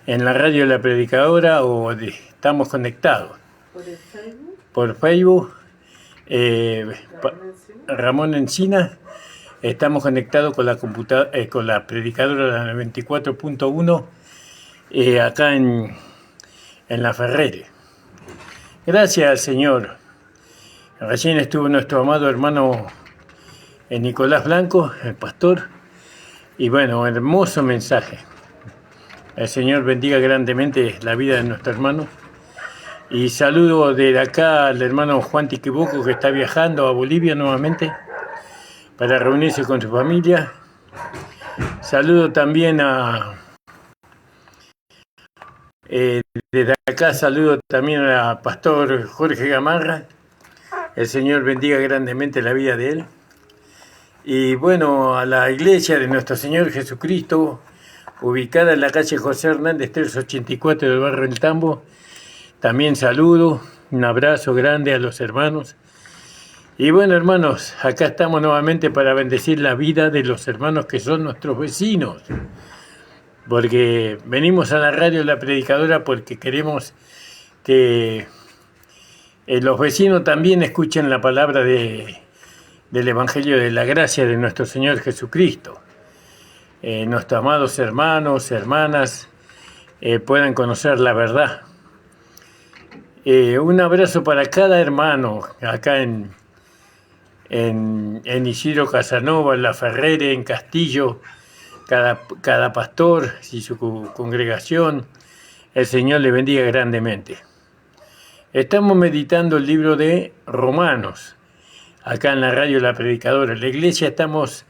en la radio La Predicadora estamos conectados por Facebook. Ramón Encina, estamos conectados con la con la Predicadora la 94.1 acá en La Ferrere. Gracias al Señor. Recién estuvo nuestro amado hermano Nicolás Blanco, el pastor, y bueno, hermoso mensaje. El Señor bendiga grandemente la vida de nuestro hermano. Y saludo de acá al hermano Juan Tiquibuco, que está viajando a Bolivia nuevamente para reunirse con su familia. Saludo también desde acá saludo también al pastor Jorge Gamarra. El Señor bendiga grandemente la vida de él. Y bueno, a la iglesia de nuestro Señor Jesucristo, ubicada en la calle José Hernández 384 del barrio El Tambo, también saludo, un abrazo grande a los hermanos. Y bueno, hermanos, acá estamos nuevamente para bendecir la vida de los hermanos que son nuestros vecinos, porque venimos a la radio La Predicadora porque queremos que los vecinos también escuchen la palabra del Evangelio de la gracia de nuestro Señor Jesucristo. Nuestros amados hermanos, hermanas, puedan conocer la verdad. Un abrazo para cada hermano acá en Isidro Casanova, en La Ferrere, en Castillo, cada pastor y su congregación. El Señor le bendiga grandemente. Estamos meditando el libro de Romanos, acá en la radio La Predicadora. En la iglesia estamos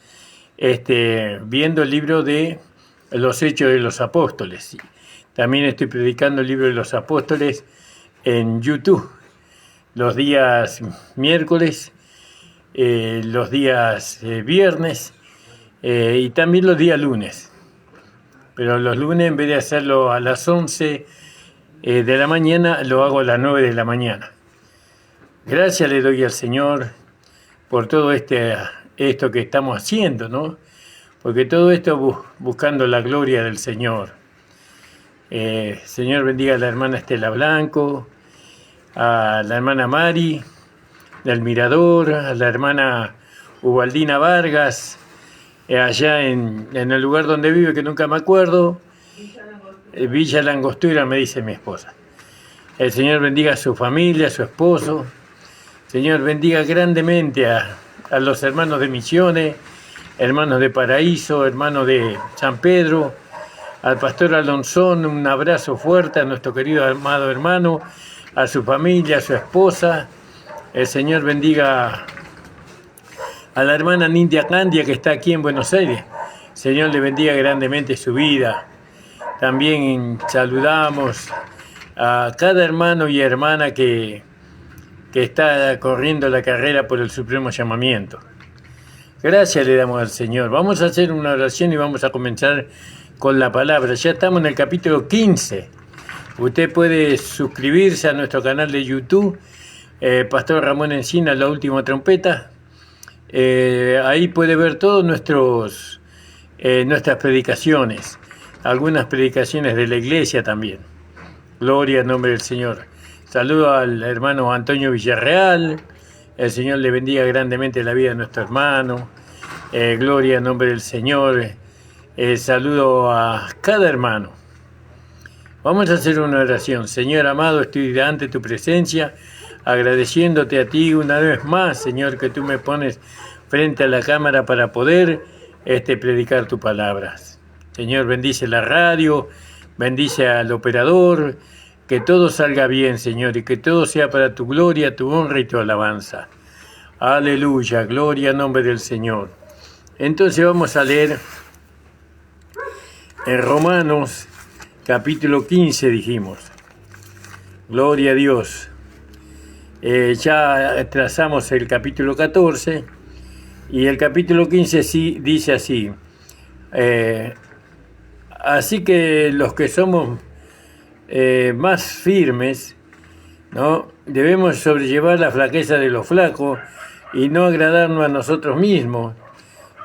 viendo el libro de los Hechos de los Apóstoles. También estoy predicando el libro de los Apóstoles en YouTube, los días miércoles, los días viernes y también los días lunes. Pero los lunes, en vez de hacerlo a las 11 de la mañana, lo hago a las 9 de la mañana. Gracias le doy al Señor por todo esto que estamos haciendo, ¿no? Porque todo esto buscando la gloria del Señor. Señor bendiga a la hermana Estela Blanco, a la hermana Mari del Mirador, a la hermana Ubaldina Vargas, allá en el lugar donde vive, que nunca me acuerdo, Villa Langostura, me dice mi esposa. El Señor bendiga a su familia, a su esposo. Señor bendiga grandemente a los hermanos de Misiones, hermanos de Paraíso, hermanos de San Pedro, al pastor Alonzón, un abrazo fuerte a nuestro querido amado hermano, a su familia, a su esposa. El Señor bendiga a la hermana Nindia Candia, que está aquí en Buenos Aires. El Señor le bendiga grandemente su vida. También saludamos a cada hermano y hermana que está corriendo la carrera por el supremo llamamiento. Gracias le damos al Señor. Vamos a hacer una oración y vamos a comenzar con la palabra. Ya estamos en el capítulo 15. Usted puede suscribirse a nuestro canal de YouTube, Pastor Ramón Encina, La Última Trompeta. Ahí puede ver todas nuestras predicaciones, algunas predicaciones de la iglesia también. Gloria al nombre del Señor. Saludo al hermano Antonio Villarreal. El Señor le bendiga grandemente la vida de nuestro hermano. Gloria al nombre del Señor. Saludo a cada hermano. Vamos a hacer una oración. Señor amado, estoy ante tu presencia, agradeciéndote a ti una vez más, Señor, que tú me pones frente a la cámara para poder predicar tu palabra. Señor, bendice la radio, bendice al operador, que todo salga bien, Señor, y que todo sea para tu gloria, tu honra y tu alabanza. Aleluya, gloria al nombre del Señor. Entonces vamos a leer en Romanos, capítulo 15, dijimos. Gloria a Dios. Ya trazamos el capítulo 14 y el capítulo 15 sí, dice así. Así que los que somos más firmes, ¿no? Debemos sobrellevar la flaqueza de los flacos y no agradarnos a nosotros mismos.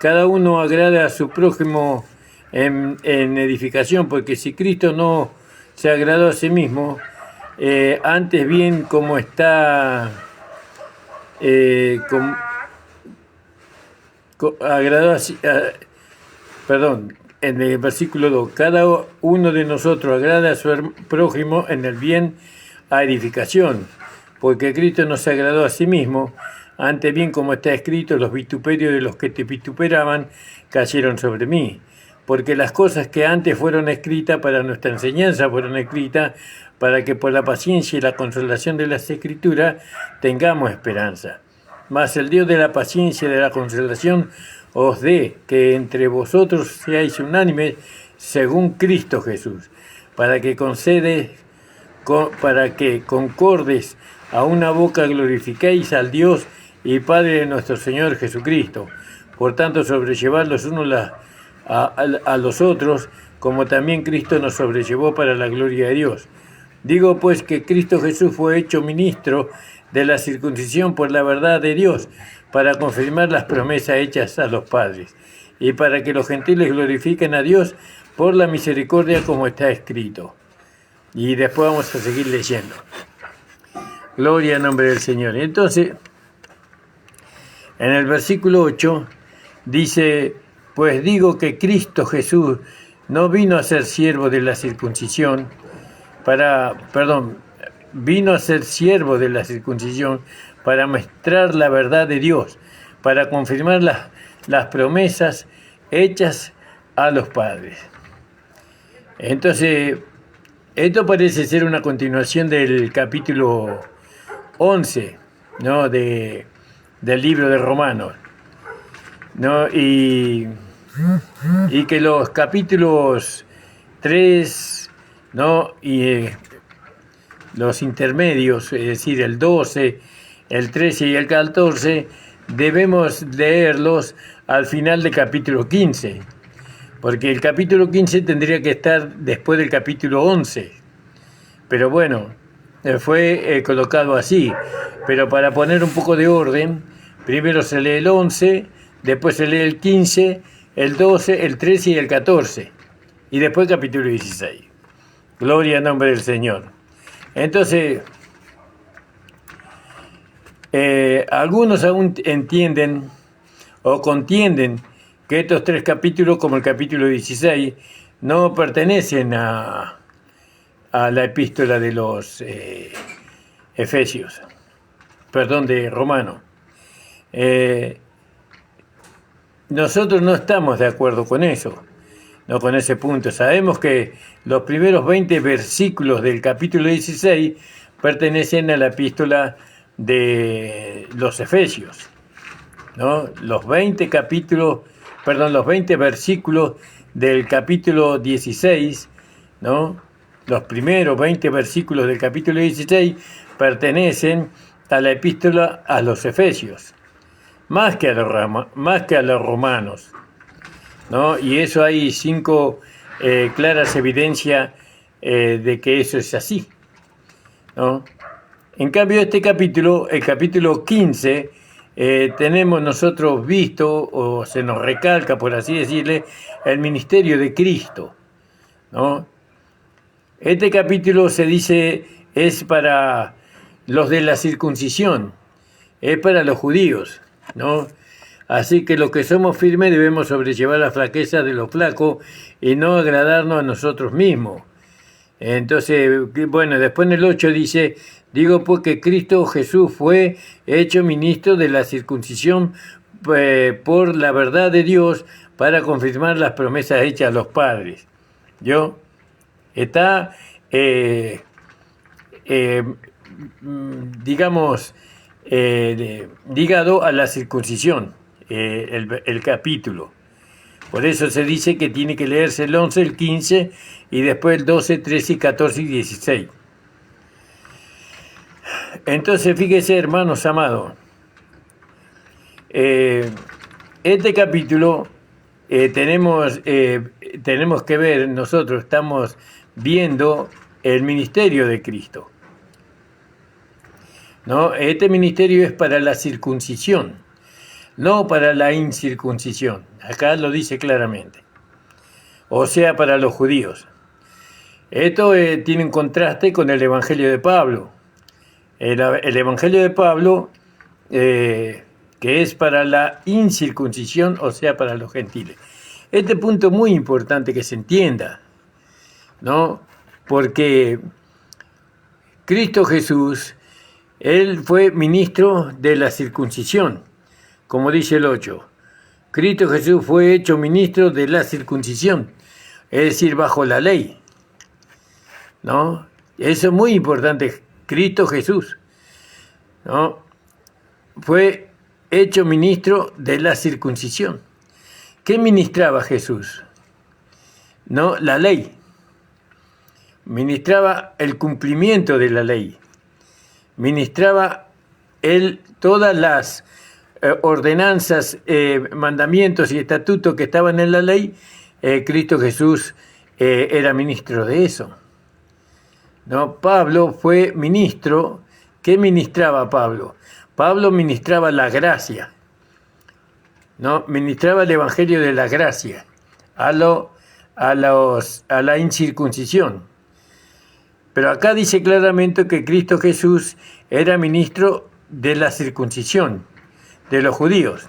Cada uno agrada a su prójimo en edificación, porque si Cristo no se agradó a sí mismo, antes bien como está agradó perdón, en el versículo 2, cada uno de nosotros agrada a su prójimo en el bien a edificación, porque Cristo nos agradó a sí mismo, antes bien como está escrito, los vituperios de los que te vituperaban cayeron sobre mí, porque las cosas que antes fueron escritas para nuestra enseñanza fueron escritas para que por la paciencia y la consolación de las Escrituras tengamos esperanza. Mas el Dios de la paciencia y de la consolación os dé que entre vosotros seáis unánimes según Cristo Jesús, para que concordes a una boca glorifiquéis al Dios y Padre de nuestro Señor Jesucristo. Por tanto, sobrellevad los unos a los otros, como también Cristo nos sobrellevó para la gloria de Dios. Digo pues que Cristo Jesús fue hecho ministro de la circuncisión por la verdad de Dios, para confirmar las promesas hechas a los padres, y para que los gentiles glorifiquen a Dios por la misericordia como está escrito. Y después vamos a seguir leyendo. Gloria al nombre del Señor. Entonces, en el versículo 8 dice, pues digo que Cristo Jesús no vino a ser siervo de la circuncisión, vino a ser siervo de la circuncisión para mostrar la verdad de Dios, para confirmar las promesas hechas a los padres. Entonces, esto parece ser una continuación del capítulo 11, ¿no? del libro de Romanos, ¿no? Y que los capítulos 3, ¿no? y los intermedios, es decir, el 12, el 13 y el 14, debemos leerlos al final del capítulo 15, porque el capítulo 15 tendría que estar después del capítulo 11, pero bueno, fue colocado así. Pero para poner un poco de orden, primero se lee el 11, después se lee el 15, el 12, el 13 y el 14, y después el capítulo 16. Gloria al nombre del Señor. Entonces, algunos aún entienden o contienden que estos 3 capítulos, como el capítulo 16, no pertenecen a la epístola de los de Romanos. Nosotros no estamos de acuerdo con eso, no con ese punto. Sabemos que los primeros 20 versículos del capítulo 16 pertenecen a la epístola de los Efesios, ¿no? Los 20 versículos del capítulo 16, ¿no? Los primeros 20 versículos del capítulo 16 pertenecen a la epístola a los Efesios, más que a los romanos, ¿no? Y eso hay 5 claras evidencias de que eso es así, ¿no? En cambio, este capítulo, el capítulo 15, tenemos nosotros visto, o se nos recalca, por así decirle, el ministerio de Cristo, ¿no? Este capítulo se dice es para los de la circuncisión, es para los judíos, ¿no? Así que los que somos firmes debemos sobrellevar la flaqueza de los flacos y no agradarnos a nosotros mismos. Entonces, bueno, después en el 8 dice, digo pues que Cristo Jesús fue hecho ministro de la circuncisión por la verdad de Dios para confirmar las promesas hechas a los padres. Está, ligado a la circuncisión, el capítulo. Por eso se dice que tiene que leerse el 11, el 15 y después el 12, 13, 14 y 16. Entonces, fíjese, hermanos amados, este capítulo tenemos que ver, nosotros estamos viendo el ministerio de Cristo, ¿no? Este ministerio es para la circuncisión, no para la incircuncisión. Acá lo dice claramente. o sea, para los judíos. Esto tiene un contraste con el Evangelio de Pablo. El Evangelio de Pablo, que es para la incircuncisión, o sea, para los gentiles. Este punto es muy importante que se entienda, ¿no? Porque Cristo Jesús, Él fue ministro de la circuncisión, como dice el 8. Cristo Jesús fue hecho ministro de la circuncisión, es decir, bajo la ley, ¿no? Eso es muy importante. Cristo Jesús, ¿no? Fue hecho ministro de la circuncisión. ¿Qué ministraba Jesús? No, la ley. Ministraba el cumplimiento de la ley. Ministraba todas las ordenanzas, mandamientos y estatutos que estaban en la ley. Cristo Jesús era ministro de eso, ¿no? Pablo fue ministro. ¿Qué ministraba Pablo? Pablo ministraba la gracia, ¿no? Ministraba el evangelio de la gracia a la incircuncisión. Pero acá dice claramente que Cristo Jesús era ministro de la circuncisión, de los judíos.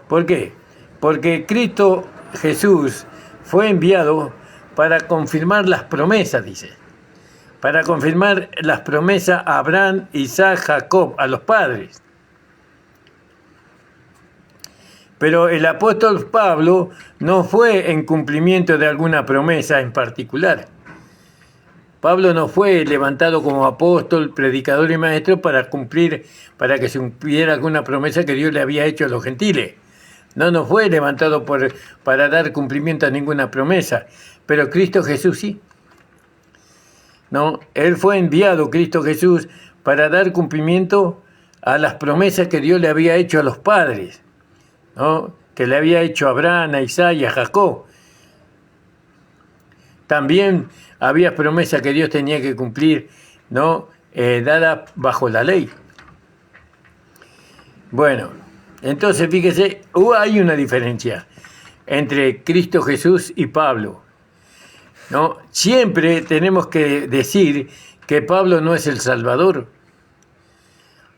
¿Por qué? Porque Cristo Jesús fue enviado para confirmar las promesas, dice. Para confirmar las promesas a Abraham, Isaac, Jacob, a los padres. Pero el apóstol Pablo no fue en cumplimiento de alguna promesa en particular. Pablo no fue levantado como apóstol, predicador y maestro para que se cumpliera alguna promesa que Dios le había hecho a los gentiles. No fue levantado para dar cumplimiento a ninguna promesa, pero Cristo Jesús sí. No, Él fue enviado, Cristo Jesús, para dar cumplimiento a las promesas que Dios le había hecho a los padres, ¿no? Que le había hecho a Abraham, a Isaac y a Jacob. También había promesas que Dios tenía que cumplir, ¿no? Dadas bajo la ley. Bueno, entonces fíjese, hay una diferencia entre Cristo Jesús y Pablo, ¿no? Siempre tenemos que decir que Pablo no es el Salvador,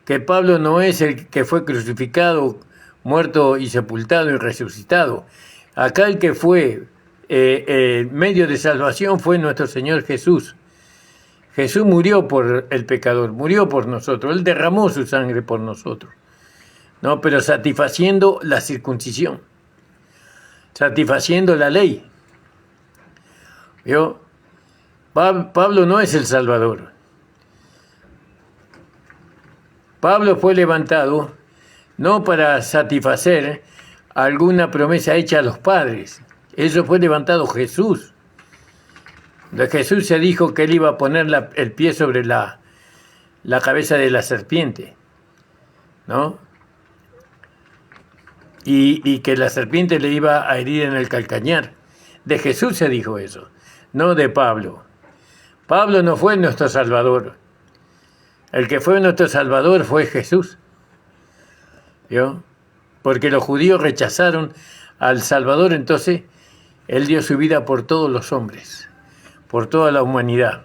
que Pablo no es el que fue crucificado, muerto y sepultado y resucitado. Acá el que fue medio de salvación fue nuestro Señor Jesús. Jesús murió por el pecador, murió por nosotros, Él derramó su sangre por nosotros, ¿no? Pero satisfaciendo la circuncisión, satisfaciendo la ley. ¿Vio? Pablo no es el Salvador. Pablo fue levantado no para satisfacer alguna promesa hecha a los padres. Eso fue levantado Jesús. De Jesús se dijo que él iba a poner el pie sobre la cabeza de la serpiente, ¿no? Y que la serpiente le iba a herir en el calcañar. De Jesús se dijo eso, no de Pablo. Pablo no fue nuestro Salvador. El que fue nuestro Salvador fue Jesús, ¿vio? Porque los judíos rechazaron al Salvador, entonces Él dio su vida por todos los hombres, por toda la humanidad.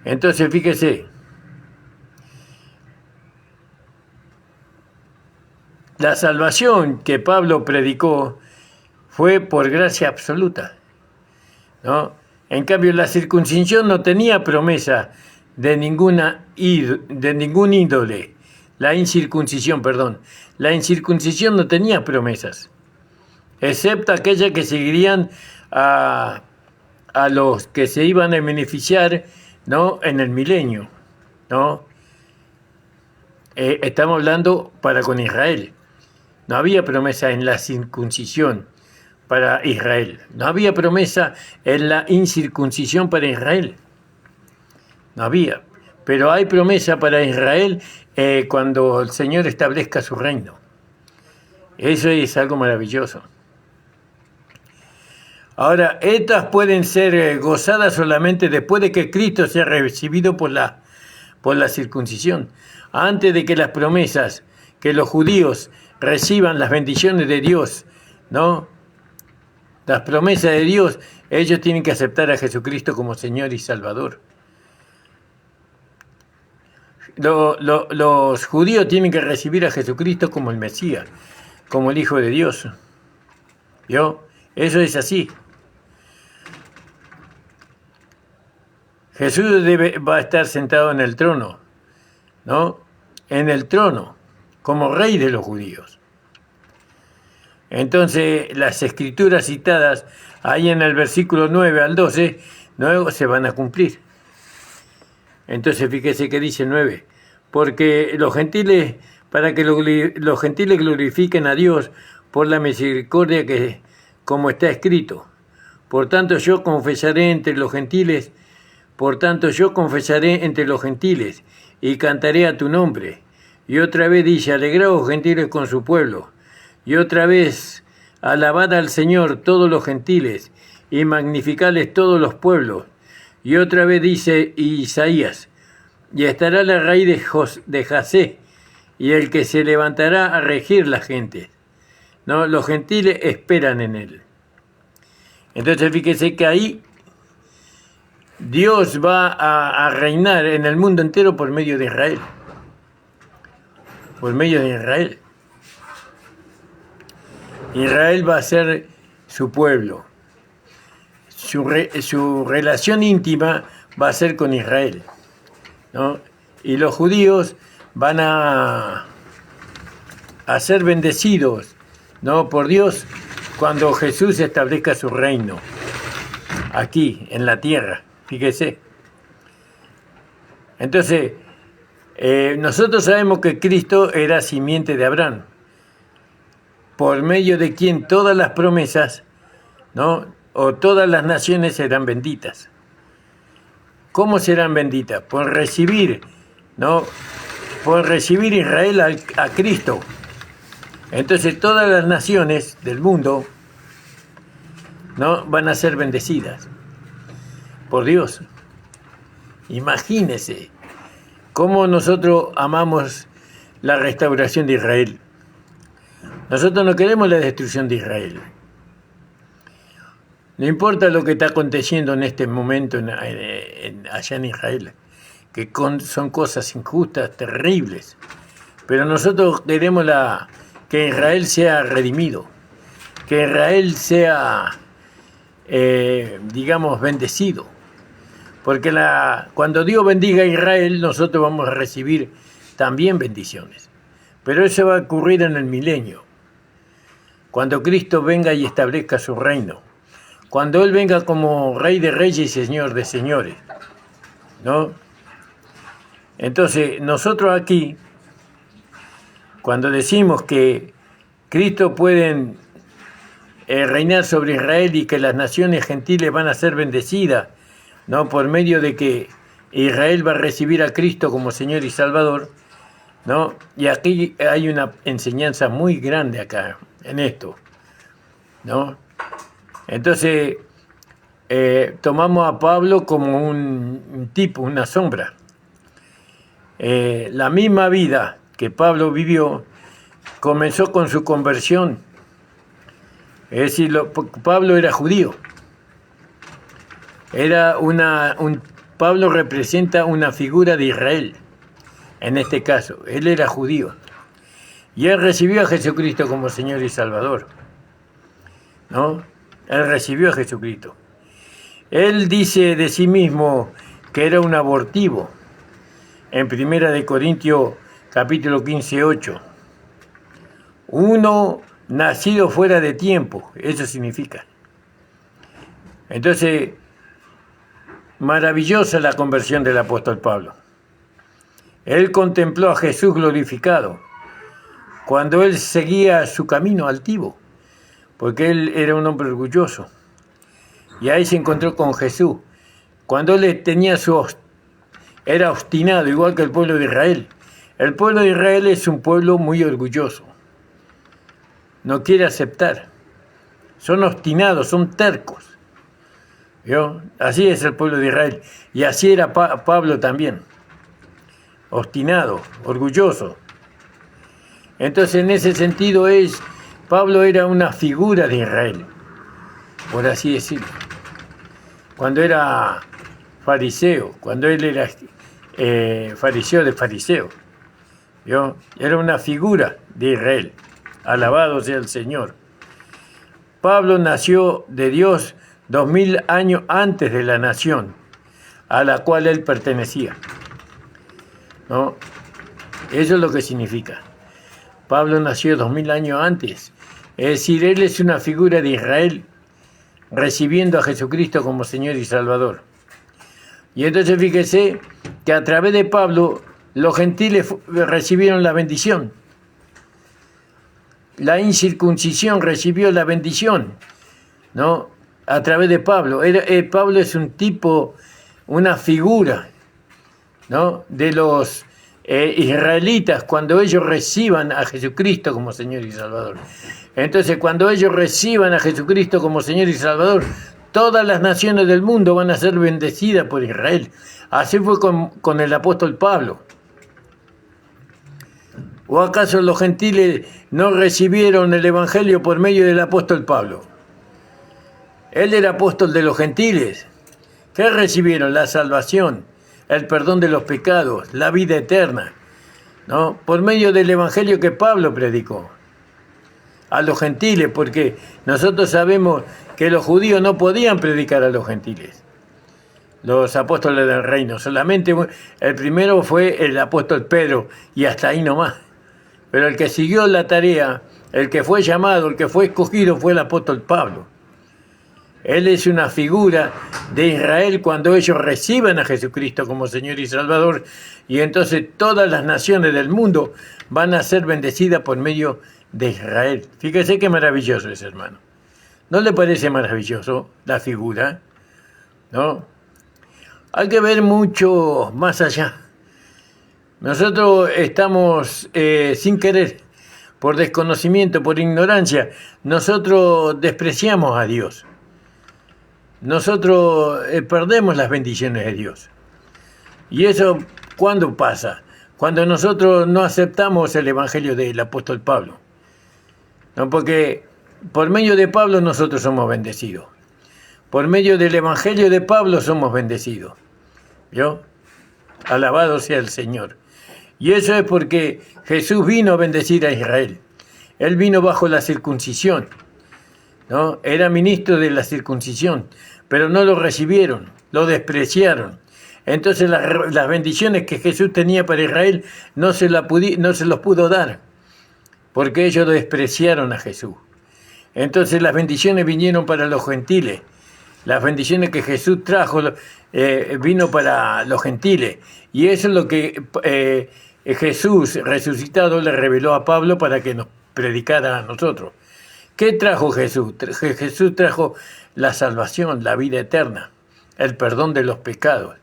Entonces, fíjese, la salvación que Pablo predicó fue por gracia absoluta, ¿no? En cambio, la circuncisión no tenía promesa de ningún índole. La incircuncisión no tenía promesas, excepto aquellas que seguirían a los que se iban a beneficiar, ¿no? En el milenio, ¿no? Estamos hablando para con Israel. No había promesa en la circuncisión para Israel. No había promesa en la incircuncisión para Israel. No había. Pero hay promesa para Israel cuando el Señor establezca su reino. Eso es algo maravilloso. Ahora, estas pueden ser gozadas solamente después de que Cristo sea recibido por la circuncisión. Antes de que las promesas, que los judíos reciban las bendiciones de Dios, ¿no? las promesas de Dios, ellos tienen que aceptar a Jesucristo como Señor y Salvador. Los judíos tienen que recibir a Jesucristo como el Mesías, como el Hijo de Dios. ¿Vio? Eso es así. Jesús va a estar sentado en el trono, ¿no? En el trono, como rey de los judíos. Entonces, las escrituras citadas ahí en el versículo 9 al 12, luego se van a cumplir. Entonces, fíjese que dice 9, porque los gentiles, para que los gentiles glorifiquen a Dios por la misericordia que, como está escrito. Por tanto, yo confesaré entre los gentiles, y cantaré a tu nombre. Y otra vez dice, alegraos gentiles con su pueblo. Y otra vez, alabad al Señor todos los gentiles, y magnificadles todos los pueblos. Y otra vez dice Isaías, y estará la raíz de Jasé, y el que se levantará a regir las gentes. ¿No? Los gentiles esperan en él. Entonces fíjese que ahí Dios va a reinar en el mundo entero por medio de Israel. Por medio de Israel. Israel va a ser su pueblo. Su relación íntima va a ser con Israel, ¿no? Y los judíos van a ser bendecidos, ¿no? Por Dios cuando Jesús establezca su reino aquí en la tierra. Fíjese. Entonces, nosotros sabemos que Cristo era simiente de Abraham, por medio de quien todas las promesas, ¿no? O todas las naciones serán benditas. ¿Cómo serán benditas? Por recibir, ¿no? Por recibir Israel a Cristo. Entonces todas las naciones del mundo, ¿no? Van a ser bendecidas por Dios. Imagínese cómo nosotros amamos la restauración de Israel. Nosotros no queremos la destrucción de Israel. No importa lo que está aconteciendo en este momento allá en Israel, que son cosas injustas, terribles. Pero nosotros queremos que Israel sea redimido, que Israel sea, digamos, bendecido. Porque cuando Dios bendiga a Israel, nosotros vamos a recibir también bendiciones. Pero eso va a ocurrir en el milenio, cuando Cristo venga y establezca su reino. Cuando Él venga como Rey de Reyes y Señor de Señores, ¿no? Entonces, nosotros aquí, cuando decimos que Cristo puede reinar sobre Israel y que las naciones gentiles van a ser bendecidas, ¿no? Por medio de que Israel va a recibir a Cristo como Señor y Salvador, ¿no? Y aquí hay una enseñanza muy grande acá, en esto, ¿no? Entonces, tomamos a Pablo como un tipo, una sombra. La misma vida que Pablo vivió comenzó con su conversión. Es decir, Pablo era judío. Pablo representa una figura de Israel, en este caso. Él era judío. Y él recibió a Jesucristo como Señor y Salvador, ¿no? Él recibió a Jesucristo. Él dice de sí mismo que era un abortivo. En 1 Corintios capítulo 15, 8. Uno nacido fuera de tiempo, eso significa. Entonces, maravillosa la conversión del apóstol Pablo. Él contempló a Jesús glorificado cuando él seguía su camino altivo, porque él era un hombre orgulloso. Y ahí se encontró con Jesús. Cuando él era obstinado, igual que el pueblo de Israel. El pueblo de Israel es un pueblo muy orgulloso. No quiere aceptar. Son obstinados, son tercos. ¿Vio? Así es el pueblo de Israel. Y así era Pablo también. Obstinado, orgulloso. Entonces, en ese sentido Pablo era una figura de Israel. por así decirlo. Cuando era fariseo, cuando él era fariseo de fariseo, ¿vio? Era una figura de Israel. Alabado sea el Señor. Pablo nació de Dios 2000 años antes de la nación a la cual él pertenecía, ¿no? Eso es lo que significa. Pablo nació 2000 años antes. Es decir, él es una figura de Israel recibiendo a Jesucristo como Señor y Salvador. Y entonces fíjese que a través de Pablo los gentiles recibieron la bendición. La incircuncisión recibió la bendición, ¿no? A través de Pablo. Pablo es un tipo, una figura, ¿no? De los israelitas cuando ellos reciban a Jesucristo como Señor y Salvador. Entonces, cuando ellos reciban a Jesucristo como Señor y Salvador, todas las naciones del mundo van a ser bendecidas por Israel. Así fue con el apóstol Pablo. ¿O acaso los gentiles no recibieron el Evangelio por medio del apóstol Pablo? Él era apóstol de los gentiles. ¿Qué recibieron? La salvación, el perdón de los pecados, la vida eterna, ¿no? Por medio del Evangelio que Pablo predicó a los gentiles, porque nosotros sabemos que los judíos no podían predicar a los gentiles, los apóstoles del reino. Solamente el primero fue el apóstol Pedro, y hasta ahí nomás. Pero el que siguió la tarea, el que fue llamado, el que fue escogido, fue el apóstol Pablo. Él es una figura de Israel cuando ellos reciben a Jesucristo como Señor y Salvador, y entonces todas las naciones del mundo van a ser bendecidas por medio de Israel. Fíjese qué maravilloso es, hermano. ¿No le parece maravilloso la figura? ¿No? Hay que ver mucho más allá. Nosotros estamos sin querer, por desconocimiento, por ignorancia, nosotros despreciamos a Dios. Nosotros perdemos las bendiciones de Dios. ¿Y eso cuándo pasa? Cuando nosotros no aceptamos el Evangelio del apóstol Pablo. ¿No? Porque por medio de Pablo nosotros somos bendecidos. Por medio del Evangelio de Pablo somos bendecidos. ¿Vio? Alabado sea el Señor. Y eso es porque Jesús vino a bendecir a Israel. Él vino bajo la circuncisión, ¿no? Era ministro de la circuncisión, pero no lo recibieron, lo despreciaron. Entonces las bendiciones que Jesús tenía para Israel no se los pudo dar, porque ellos despreciaron a Jesús. Entonces las bendiciones vinieron para los gentiles. Las bendiciones que Jesús trajo vino para los gentiles. Y eso es lo que Jesús resucitado le reveló a Pablo para que nos predicara a nosotros. ¿Qué trajo Jesús? Jesús trajo la salvación, la vida eterna, el perdón de los pecados,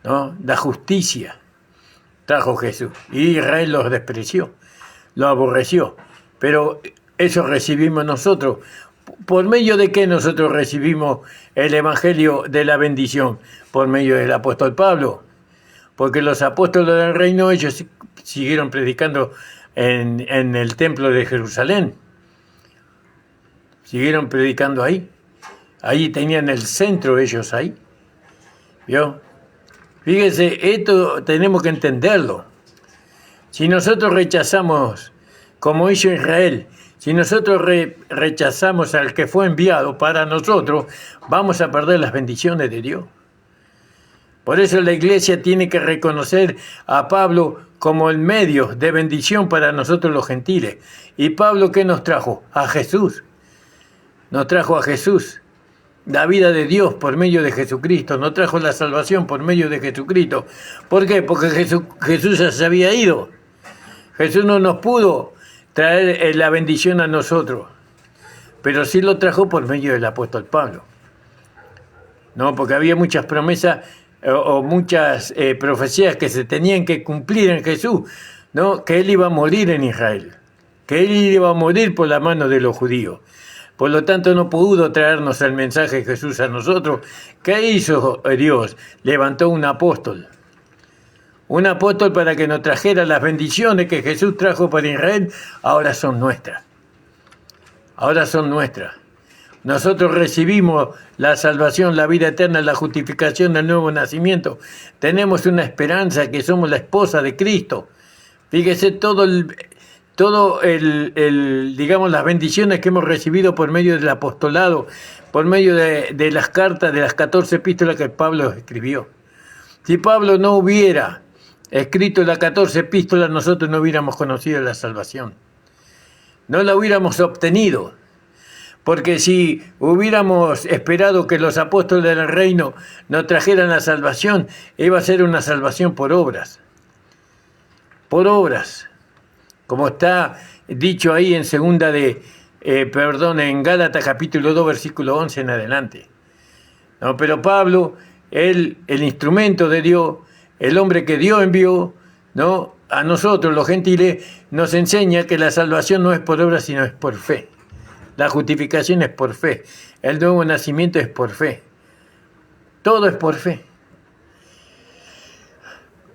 ¿no? La justicia trajo Jesús. Y Israel los despreció, lo aborreció. Pero eso recibimos nosotros. ¿Por medio de qué nosotros recibimos el Evangelio de la bendición? Por medio del apóstol Pablo. Porque los apóstoles del reino, ellos siguieron predicando en el templo de Jerusalén. Siguieron predicando ahí. Ahí tenían el centro ellos ahí. ¿Vio? Fíjese, esto tenemos que entenderlo. Si nosotros rechazamos, como hizo Israel, si nosotros rechazamos al que fue enviado para nosotros, vamos a perder las bendiciones de Dios. Por eso la iglesia tiene que reconocer a Pablo como el medio de bendición para nosotros los gentiles. ¿Y Pablo qué nos trajo? A Jesús. Nos trajo a Jesús, la vida de Dios por medio de Jesucristo. Nos trajo la salvación por medio de Jesucristo. ¿Por qué? Porque Jesús ya se había ido. Jesús no nos pudo traer la bendición a nosotros, pero sí lo trajo por medio del apóstol Pablo. No, porque había muchas promesas o muchas profecías que se tenían que cumplir en Jesús, ¿no? Que él iba a morir en Israel, que él iba a morir por la mano de los judíos. Por lo tanto, no pudo traernos el mensaje de Jesús a nosotros. ¿Qué hizo Dios? Levantó un apóstol para que nos trajera las bendiciones que Jesús trajo para Israel. Ahora son nuestras. nosotros recibimos la salvación, la vida eterna, la justificación, el nuevo nacimiento. Tenemos una esperanza que somos la esposa de Cristo. Fíjese digamos, las bendiciones que hemos recibido por medio del apostolado, por medio de las cartas, de las 14 epístolas que Pablo escribió. Si Pablo no hubiera escrito las 14 epístolas, nosotros no hubiéramos conocido la salvación. No la hubiéramos obtenido. Porque si hubiéramos esperado que los apóstoles del reino nos trajeran la salvación, iba a ser una salvación por obras. Por obras. Como está dicho ahí en en Gálatas capítulo 2, versículo 11 en adelante. No, pero Pablo, el instrumento de Dios, el hombre que Dios envió, ¿no?, a nosotros, los gentiles, nos enseña que la salvación no es por obras, sino es por fe. La justificación es por fe. El nuevo nacimiento es por fe. Todo es por fe.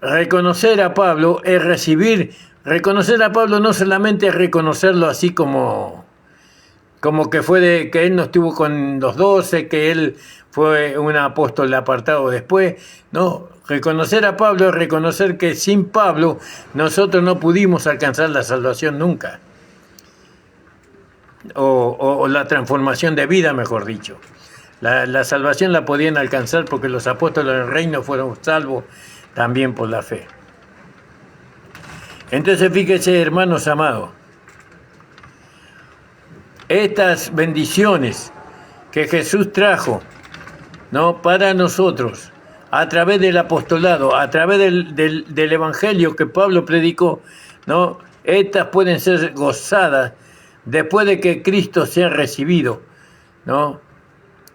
Reconocer a Pablo es recibir. Reconocer a Pablo no solamente es reconocerlo así como que que él no estuvo con los 12, que él fue un apóstol apartado después. No, reconocer a Pablo es reconocer que sin Pablo nosotros no pudimos alcanzar la salvación nunca. O la transformación de vida, mejor dicho. La salvación la podían alcanzar porque los apóstoles del reino fueron salvos también por la fe. Entonces, fíjese, hermanos amados, estas bendiciones que Jesús trajo, ¿no?, para nosotros, a través del apostolado, a través del evangelio que Pablo predicó, ¿no?, estas pueden ser gozadas después de que Cristo sea recibido, ¿no?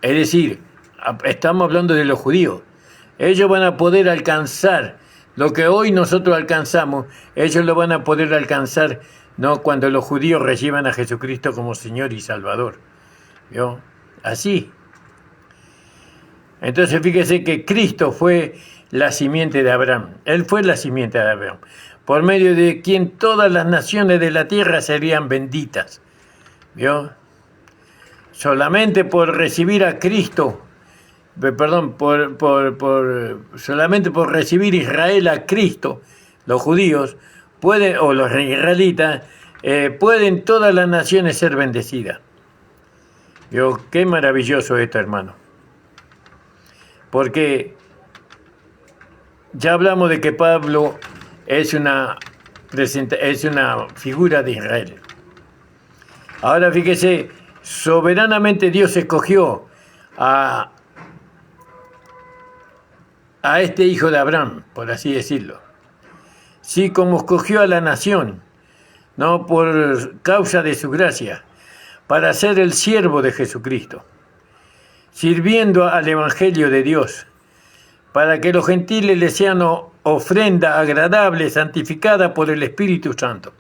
Es decir, estamos hablando de los judíos. Ellos van a poder alcanzar lo que hoy nosotros alcanzamos, ellos lo van a poder alcanzar, ¿no?, cuando los judíos reciban a Jesucristo como Señor y Salvador. ¿Vio? Así. Entonces fíjese que Cristo fue la simiente de Abraham. Él fue la simiente de Abraham, por medio de quien todas las naciones de la tierra serían benditas. ¿Vio? Solamente por recibir a Cristo, solamente por recibir Israel a Cristo, los judíos pueden, o los israelitas, pueden todas las naciones ser bendecidas. ¿Vio? Qué maravilloso esto, hermano. Porque ya hablamos de que Pablo es una figura de Israel. Ahora fíjese, soberanamente Dios escogió a este hijo de Abraham, por así decirlo. Sí, como escogió a la nación, no por causa de su gracia, para ser el siervo de Jesucristo, sirviendo al Evangelio de Dios, para que los gentiles le sean ofrenda agradable, santificada por el Espíritu Santo.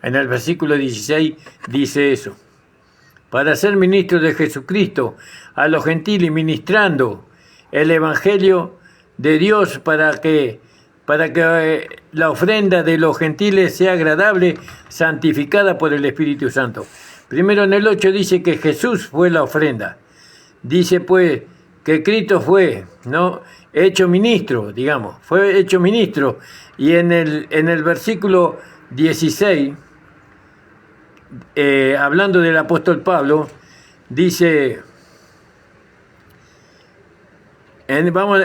En el versículo 16 dice eso. Para ser ministro de Jesucristo a los gentiles, ministrando el Evangelio de Dios para que la ofrenda de los gentiles sea agradable, santificada por el Espíritu Santo. Primero en el 8 dice que Jesús fue la ofrenda. Dice pues que Cristo fue, ¿no?, hecho ministro, digamos, fue hecho ministro. Y en el versículo 16, hablando del apóstol Pablo, dice, vamos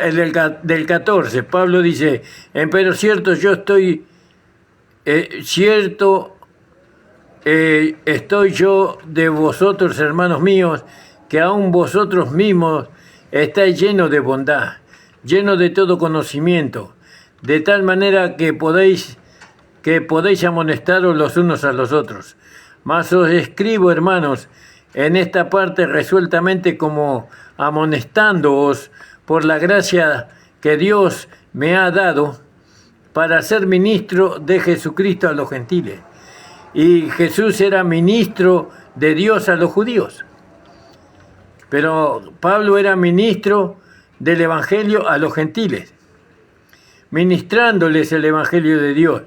del 14, Pablo dice, pero cierto yo estoy, estoy yo de vosotros, hermanos míos, que aún vosotros mismos estáis llenos de bondad, llenos de todo conocimiento, de tal manera que podéis amonestaros los unos a los otros. Mas os escribo, hermanos, en esta parte resueltamente como amonestándoos por la gracia que Dios me ha dado para ser ministro de Jesucristo a los gentiles. Y Jesús era ministro de Dios a los judíos. Pero Pablo era ministro del Evangelio a los gentiles, ministrándoles el Evangelio de Dios,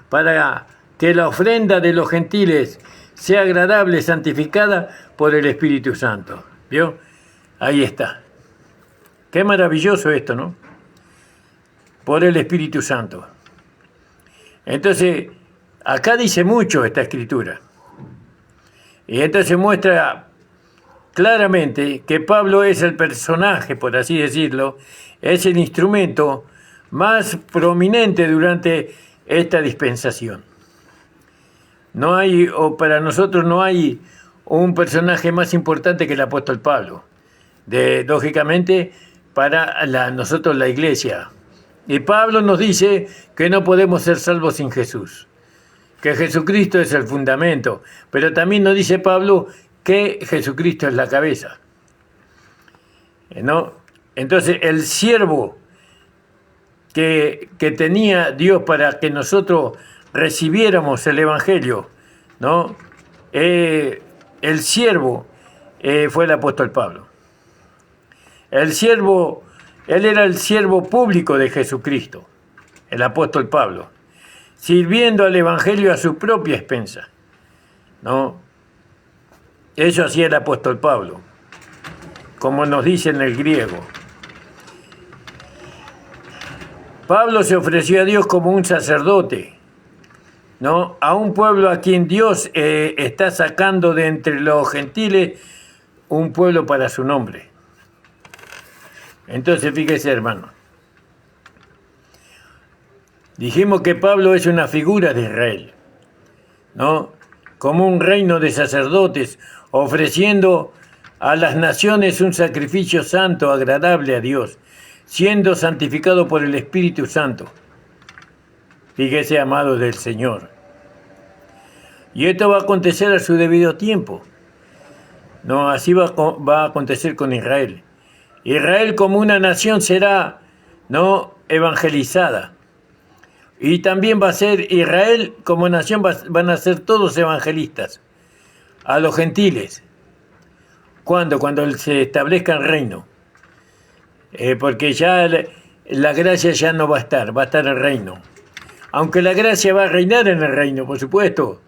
para que la ofrenda de los gentiles sea agradable, santificada por el Espíritu Santo. ¿Vio? Ahí está. Qué maravilloso esto, ¿no? Por el Espíritu Santo. Entonces, acá dice mucho esta escritura. Y entonces muestra claramente que Pablo es el personaje, por así decirlo, es el instrumento más prominente durante esta dispensación. No hay, o para nosotros no hay un personaje más importante que el apóstol Pablo. Lógicamente, para nosotros la iglesia. Y Pablo nos dice que no podemos ser salvos sin Jesús, que Jesucristo es el fundamento, pero también nos dice Pablo que Jesucristo es la cabeza, ¿no? Entonces el siervo que tenía Dios para que nosotros recibiéramos el Evangelio, ¿no? El siervo fue el apóstol Pablo. El siervo, él era el siervo público de Jesucristo, el apóstol Pablo, sirviendo al Evangelio a su propia expensa, ¿no? Eso hacía el apóstol Pablo, como nos dice en el griego. Pablo se ofreció a Dios como un sacerdote, ¿no? A un pueblo a quien Dios está sacando de entre los gentiles un pueblo para su nombre. Entonces, fíjese, hermano. Dijimos que Pablo es una figura de Israel, ¿no? Como un reino de sacerdotes, ofreciendo a las naciones un sacrificio santo, agradable a Dios, siendo santificado por el Espíritu Santo. Fíjese, amado del Señor. Y esto va a acontecer a su debido tiempo. No, así va a acontecer con Israel. Israel como una nación será, ¿no?, evangelizada. Y también va a ser Israel como nación, van a ser todos evangelistas a los gentiles. ¿Cuándo? Cuando se establezca el reino. Porque ya la gracia ya no va a estar el reino. Aunque la gracia va a reinar en el reino, por supuesto,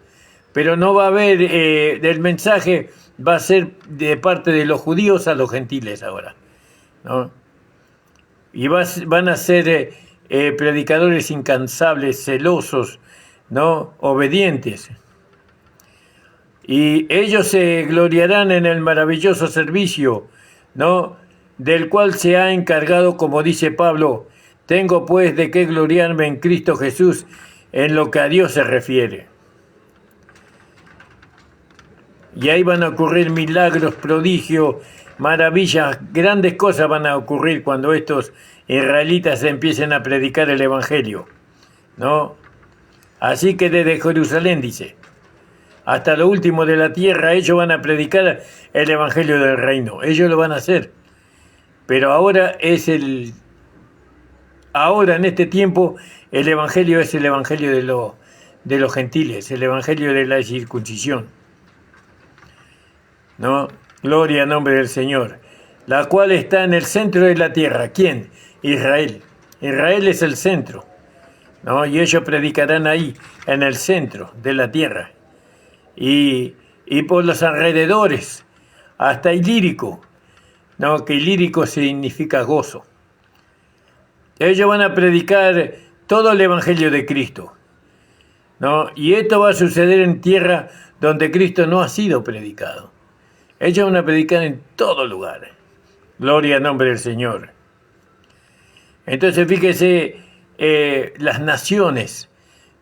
pero no va a haber, el mensaje va a ser de parte de los judíos a los gentiles ahora, ¿no? Y van a ser predicadores incansables, celosos, ¿no?, obedientes. Y ellos se gloriarán en el maravilloso servicio, ¿no?, del cual se ha encargado, como dice Pablo: tengo pues de qué gloriarme en Cristo Jesús en lo que a Dios se refiere. Y ahí van a ocurrir milagros, prodigios, maravillas, grandes cosas van a ocurrir cuando estos israelitas empiecen a predicar el Evangelio, ¿no? Así que desde Jerusalén, dice, hasta lo último de la tierra, ellos van a predicar el Evangelio del reino. Ellos lo van a hacer. Pero ahora en este tiempo, el Evangelio es el Evangelio de los gentiles, el Evangelio de la circuncisión, ¿no? Gloria al nombre del Señor. La cual está en el centro de la tierra. ¿Quién? Israel. Israel es el centro, ¿no? Y ellos predicarán ahí, en el centro de la tierra. Y por los alrededores, hasta Ilírico, ¿no?, que Ilírico significa gozo. Ellos van a predicar todo el Evangelio de Cristo, ¿no? Y esto va a suceder en tierra donde Cristo no ha sido predicado. Ellos van a predicar en todo lugar. Gloria al nombre del Señor. Entonces, fíjese, las naciones,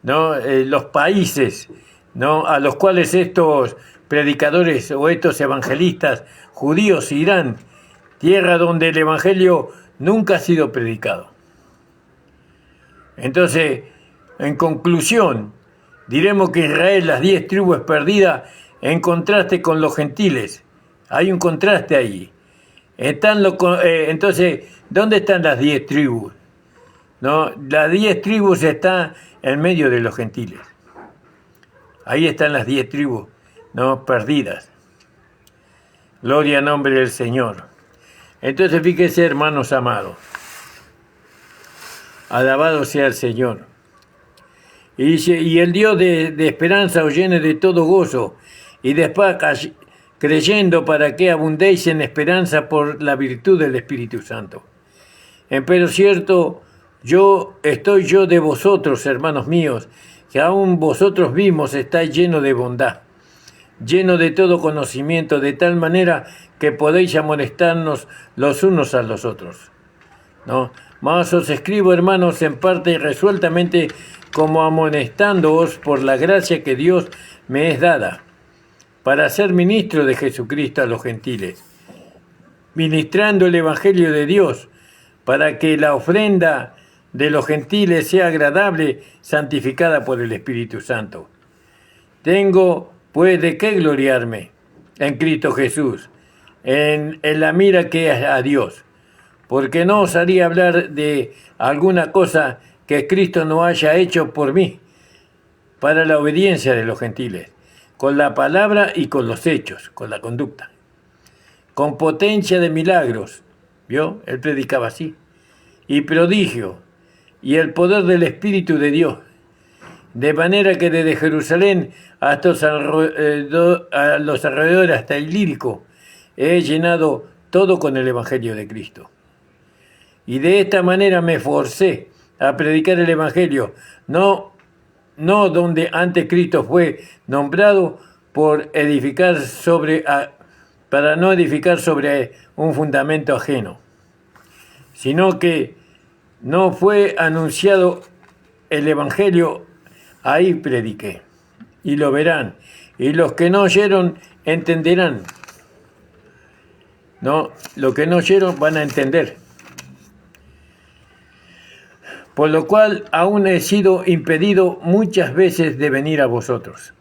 ¿no?, los países, ¿no?, a los cuales estos predicadores o estos evangelistas judíos irán, tierra donde el Evangelio nunca ha sido predicado. Entonces, en conclusión, diremos que Israel, las 10 tribus perdidas, en contraste con los gentiles. Hay un contraste ahí. Entonces, ¿dónde están las 10 tribus? ¿No? Las 10 tribus están en medio de los gentiles. Ahí están las 10 tribus, ¿no?, perdidas. Gloria al nombre del Señor. Entonces, fíjense, hermanos amados. Alabado sea el Señor. Y dice, y el Dios de esperanza os llene de todo gozo, y después creyendo para que abundéis en esperanza por la virtud del Espíritu Santo. Empero cierto, estoy yo de vosotros, hermanos míos, que aún vosotros mismos estáis llenos de bondad, lleno de todo conocimiento, de tal manera que podéis amonestarnos los unos a los otros, ¿no? Mas os escribo, hermanos, en parte y resueltamente, como amonestándoos por la gracia que Dios me es dada, para ser ministro de Jesucristo a los gentiles, ministrando el Evangelio de Dios, para que la ofrenda de los gentiles sea agradable, santificada por el Espíritu Santo. Tengo, pues, de qué gloriarme en Cristo Jesús, en la mira que es a Dios, porque no osaría hablar de alguna cosa que Cristo no haya hecho por mí, para la obediencia de los gentiles, con la palabra y con los hechos, con la conducta, con potencia de milagros, ¿vio? Él predicaba así, y prodigio, y el poder del Espíritu de Dios, de manera que desde Jerusalén hasta los alrededores, hasta el Ilírico, he llenado todo con el Evangelio de Cristo. Y de esta manera me forcé a predicar el Evangelio, no donde antes Cristo fue nombrado para no edificar sobre un fundamento ajeno, sino que no fue anunciado el Evangelio, ahí prediqué, y lo verán, y los que no oyeron entenderán. No, los que no oyeron van a entender. Por lo cual aún he sido impedido muchas veces de venir a vosotros.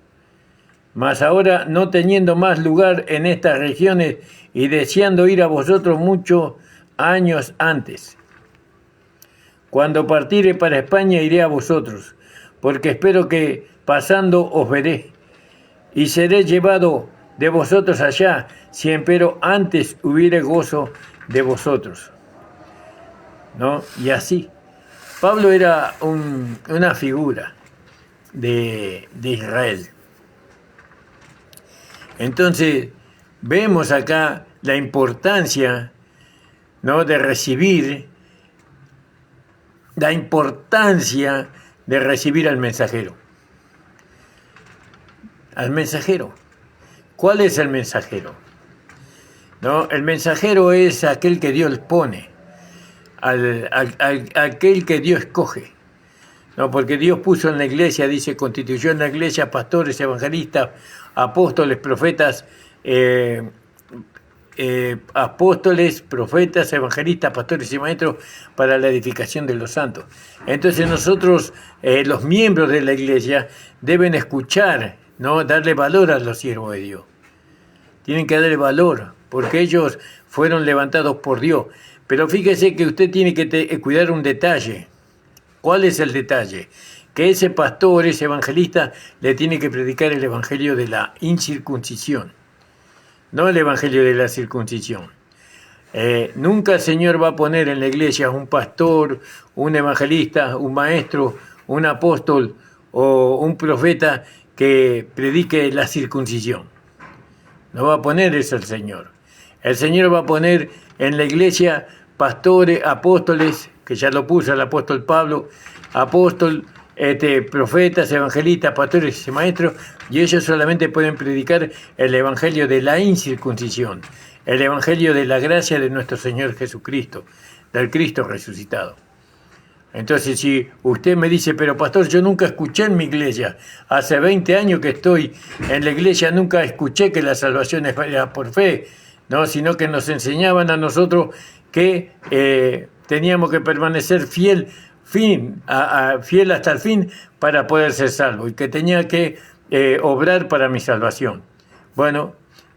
Mas ahora, no teniendo más lugar en estas regiones y deseando ir a vosotros muchos años antes, cuando partire para España iré a vosotros, porque espero que pasando os veré, y seré llevado de vosotros allá, si empero antes hubiere gozo de vosotros. ¿No? Y así. Pablo era una figura de Israel. Entonces, vemos acá la importancia, ¿no?, de recibir, la importancia de recibir al mensajero. Al mensajero. ¿Cuál es el mensajero? ¿No? El mensajero es aquel que Dios pone, aquel que Dios escoge. No, porque Dios puso en la iglesia, dice, constituyó en la iglesia pastores, evangelistas, apóstoles, profetas, evangelistas, pastores y maestros para la edificación de los santos. Entonces nosotros, los miembros de la iglesia, deben escuchar, ¿no?, darle valor a los siervos de Dios. Tienen que darle valor, porque ellos fueron levantados por Dios. Pero fíjese que usted tiene que cuidar un detalle. ¿Cuál es el detalle? Que ese pastor, ese evangelista, le tiene que predicar el evangelio de la incircuncisión, no el evangelio de la circuncisión. Nunca el Señor va a poner en la iglesia un pastor, un evangelista, un maestro, un apóstol o un profeta que predique la circuncisión. No va a poner eso el Señor. El Señor va a poner en la iglesia pastores, apóstoles, que ya lo puso el apóstol Pablo, profetas, evangelistas, pastores y maestros, y ellos solamente pueden predicar el evangelio de la incircuncisión, el evangelio de la gracia de nuestro Señor Jesucristo, del Cristo resucitado. Entonces, si usted me dice, pero pastor, yo nunca escuché en mi iglesia, hace 20 años que estoy en la iglesia, nunca escuché que la salvación era por fe, no, sino que nos enseñaban a nosotros que teníamos que permanecer fiel hasta el fin para poder ser salvo, y que tenía que obrar para mi salvación. Bueno,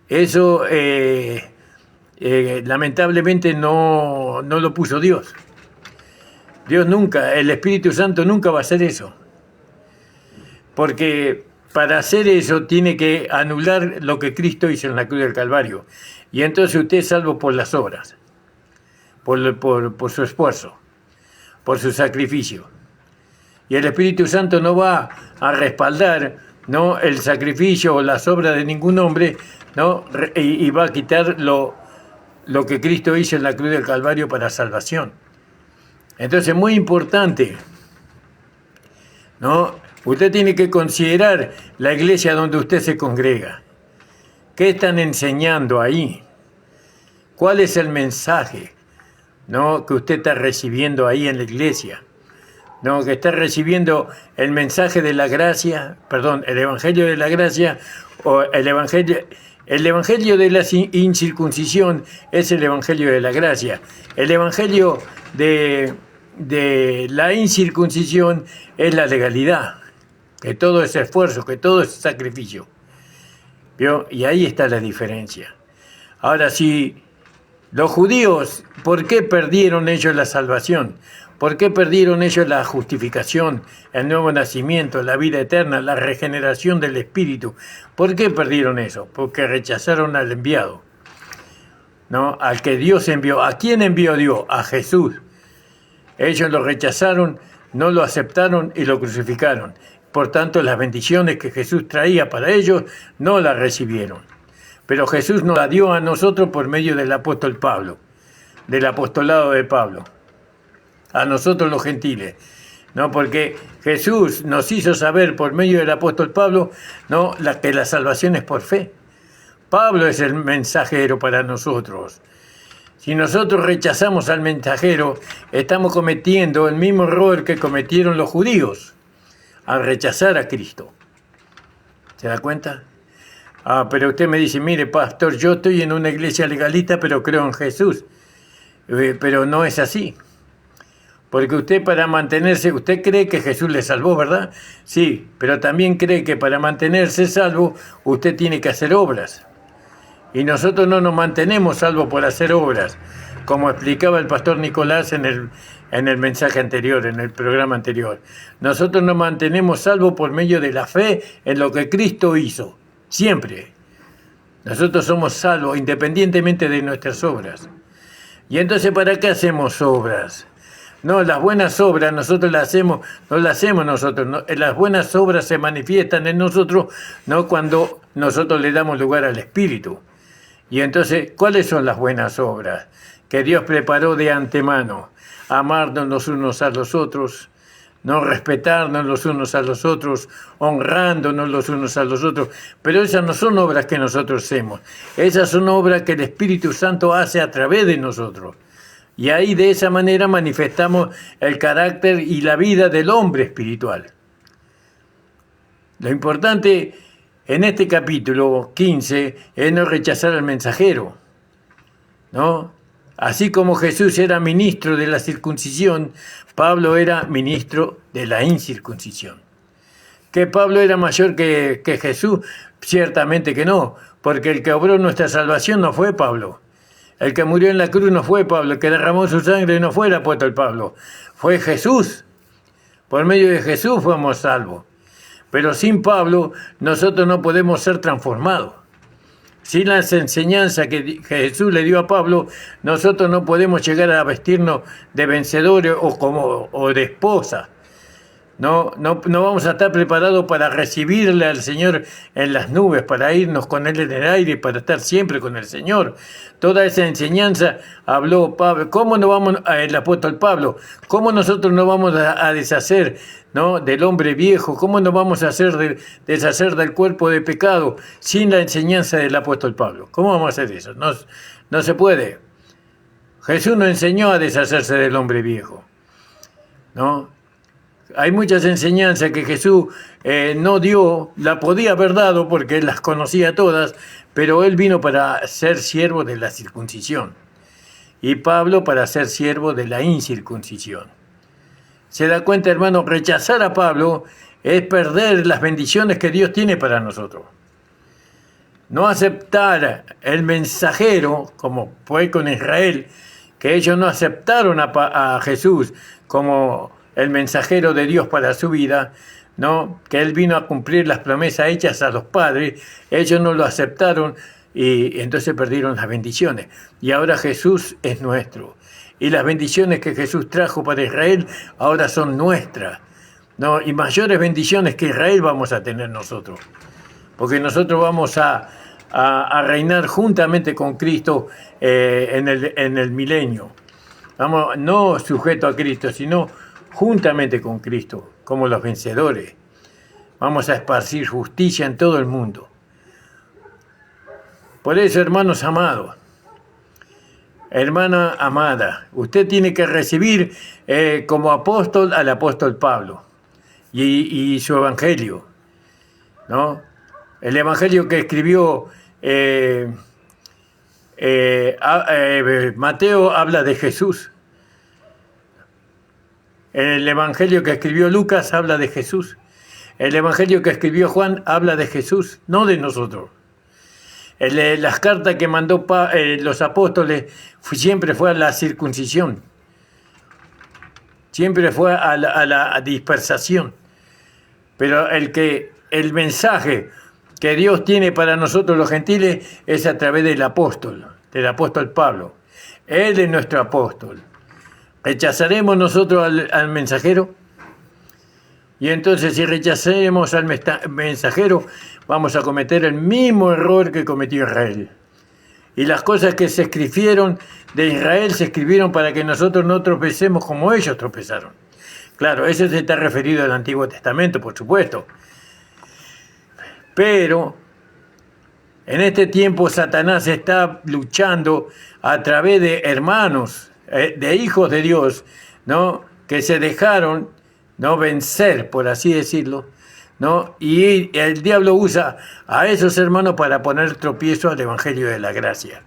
eso lamentablemente no lo puso Dios. Dios nunca, el Espíritu Santo nunca va a hacer eso. Porque para hacer eso tiene que anular lo que Cristo hizo en la cruz del Calvario. Y entonces usted es salvo por las obras, por su esfuerzo, por su sacrificio. y el Espíritu Santo no va a respaldar, ¿no?, el sacrificio o las obras de ningún hombre, ¿no?, y va a quitar lo que Cristo hizo en la cruz del Calvario para salvación. Entonces, muy importante, ¿no? Usted tiene que considerar la iglesia donde usted se congrega. ¿Qué están enseñando ahí? ¿Cuál es el mensaje, ¿no?, que usted está recibiendo ahí en la iglesia? ¿No? Que está recibiendo el mensaje de la gracia, perdón, el evangelio de la gracia, o el evangelio de la incircuncisión es el evangelio de la gracia. El evangelio de la incircuncisión es la legalidad, que todo es esfuerzo, que todo es sacrificio. ¿Vio? Y ahí está la diferencia. Ahora, si los judíos, ¿por qué perdieron ellos la salvación? ¿Por qué perdieron ellos la justificación, el nuevo nacimiento, la vida eterna, la regeneración del espíritu? ¿Por qué perdieron eso? Porque rechazaron al enviado, ¿no? Al que Dios envió. ¿A quién envió Dios? A Jesús. Ellos lo rechazaron, no lo aceptaron y lo crucificaron. Por tanto, las bendiciones que Jesús traía para ellos no las recibieron. Pero Jesús nos la dio a nosotros por medio del apóstol Pablo, del apostolado de Pablo. A nosotros los gentiles, ¿no? Porque Jesús nos hizo saber por medio del apóstol Pablo, ¿no?, que la salvación es por fe. Pablo es el mensajero para nosotros. Si nosotros rechazamos al mensajero, estamos cometiendo el mismo error que cometieron los judíos al rechazar a Cristo. ¿Se da cuenta? Pero usted me dice, mire, pastor, yo estoy en una iglesia legalista, pero creo en Jesús. Pero no es así. Porque usted, para mantenerse, usted cree que Jesús le salvó, ¿verdad? Sí, pero también cree que para mantenerse salvo, usted tiene que hacer obras. Y nosotros no nos mantenemos salvos por hacer obras, como explicaba el pastor Nicolás en el mensaje anterior, en el programa anterior. Nosotros nos mantenemos salvos por medio de la fe en lo que Cristo hizo, siempre. Nosotros somos salvos independientemente de nuestras obras. Y entonces, ¿para qué hacemos obras? No, las buenas obras nosotros las hacemos, no las hacemos nosotros. No, las buenas obras se manifiestan en nosotros, no cuando nosotros le damos lugar al Espíritu. Y entonces, ¿cuáles son las buenas obras? Que Dios preparó de antemano. Amarnos los unos a los otros, no respetarnos los unos a los otros, honrándonos los unos a los otros. Pero esas no son obras que nosotros hacemos. Esas son obras que el Espíritu Santo hace a través de nosotros. Y ahí de esa manera manifestamos el carácter y la vida del hombre espiritual. Lo importante en este capítulo 15 es no rechazar al mensajero, ¿no? Así como Jesús era ministro de la circuncisión, Pablo era ministro de la incircuncisión. ¿Que Pablo era mayor que Jesús? Ciertamente que no, porque el que obró nuestra salvación no fue Pablo. El que murió en la cruz no fue Pablo, el que derramó su sangre no fue el apóstol Pablo, fue Jesús. Por medio de Jesús fuimos salvos. Pero sin Pablo nosotros no podemos ser transformados. Sin las enseñanzas que Jesús le dio a Pablo, nosotros no podemos llegar a vestirnos de vencedores o de esposa. No vamos a estar preparados para recibirle al Señor en las nubes, para irnos con Él en el aire, para estar siempre con el Señor. Toda esa enseñanza habló Pablo. ¿Cómo no vamos, el apóstol Pablo, cómo nosotros no vamos a deshacer, ¿no?, del hombre viejo? ¿Cómo nos vamos a deshacer del cuerpo de pecado sin la enseñanza del apóstol Pablo? ¿Cómo vamos a hacer eso? No se puede. Jesús nos enseñó a deshacerse del hombre viejo, ¿no? Hay muchas enseñanzas que Jesús no dio, la podía haber dado porque Él las conocía todas, pero Él vino para ser siervo de la circuncisión y Pablo para ser siervo de la incircuncisión. ¿Se da cuenta, hermano? Rechazar a Pablo es perder las bendiciones que Dios tiene para nosotros. No aceptar el mensajero, como fue con Israel, que ellos no aceptaron a Jesús como el mensajero de Dios para su vida, ¿no?, que Él vino a cumplir las promesas hechas a los padres, ellos no lo aceptaron y entonces perdieron las bendiciones. Y ahora Jesús es nuestro. Y las bendiciones que Jesús trajo para Israel ahora son nuestras. ¿no? Y mayores bendiciones que Israel vamos a tener nosotros, porque nosotros vamos a reinar juntamente con Cristo en el milenio. Vamos, no sujeto a Cristo, sino juntamente con Cristo, como los vencedores. Vamos a esparcir justicia en todo el mundo. Por eso, hermanos amados, hermana amada, usted tiene que recibir como apóstol al apóstol Pablo y su evangelio, ¿no? El evangelio que escribió Mateo habla de Jesús. El evangelio que escribió Lucas habla de Jesús. El evangelio que escribió Juan habla de Jesús, no de nosotros. Las cartas que mandó los apóstoles siempre fue a la circuncisión, siempre fue a la dispersación. Pero el mensaje que Dios tiene para nosotros los gentiles es a través del apóstol Pablo. Él es nuestro apóstol. ¿Rechazaremos nosotros al mensajero? Y entonces, si rechazamos al mensajero, vamos a cometer el mismo error que cometió Israel. Y las cosas que se escribieron de Israel se escribieron para que nosotros no tropecemos como ellos tropezaron. Claro, eso se está referido al Antiguo Testamento, por supuesto. Pero en este tiempo Satanás está luchando a través de hermanos, de hijos de Dios, ¿no? Que se dejaron, ¿no?, vencer, por así decirlo, ¿no? Y el diablo usa a esos hermanos para poner tropiezo al evangelio de la gracia,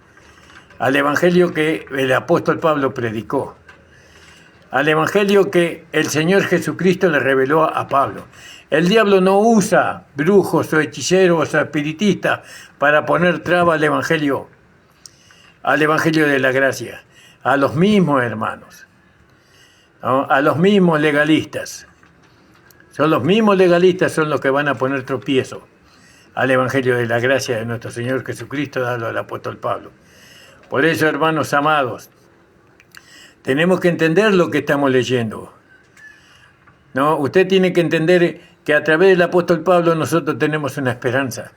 al evangelio que el apóstol Pablo predicó, al evangelio que el Señor Jesucristo le reveló a Pablo. El diablo no usa brujos o hechiceros o espiritistas para poner traba al evangelio de la gracia, a los mismos hermanos, ¿no?, a los mismos legalistas. Son los mismos legalistas son los que van a poner tropiezo al evangelio de la gracia de nuestro Señor Jesucristo dado al apóstol Pablo. Por eso, hermanos amados, tenemos que entender lo que estamos leyendo, ¿no? Usted tiene que entender que a través del apóstol Pablo nosotros tenemos una esperanza.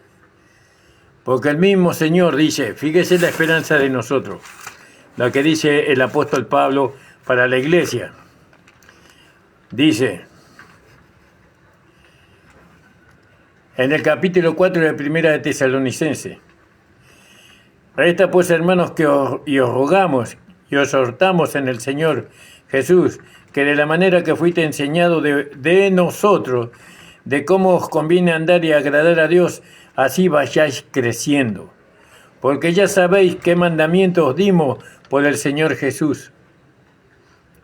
Porque el mismo Señor dice, fíjese la esperanza de nosotros, lo que dice el apóstol Pablo para la iglesia. Dice, en el capítulo 4 de Primera de Tesalonicenses: resta pues, hermanos, que os rogamos y os exhortamos en el Señor Jesús, que de la manera que fuiste enseñado de nosotros, de cómo os conviene andar y agradar a Dios, así vayáis creciendo. Porque ya sabéis qué mandamientos os dimos por el Señor Jesús,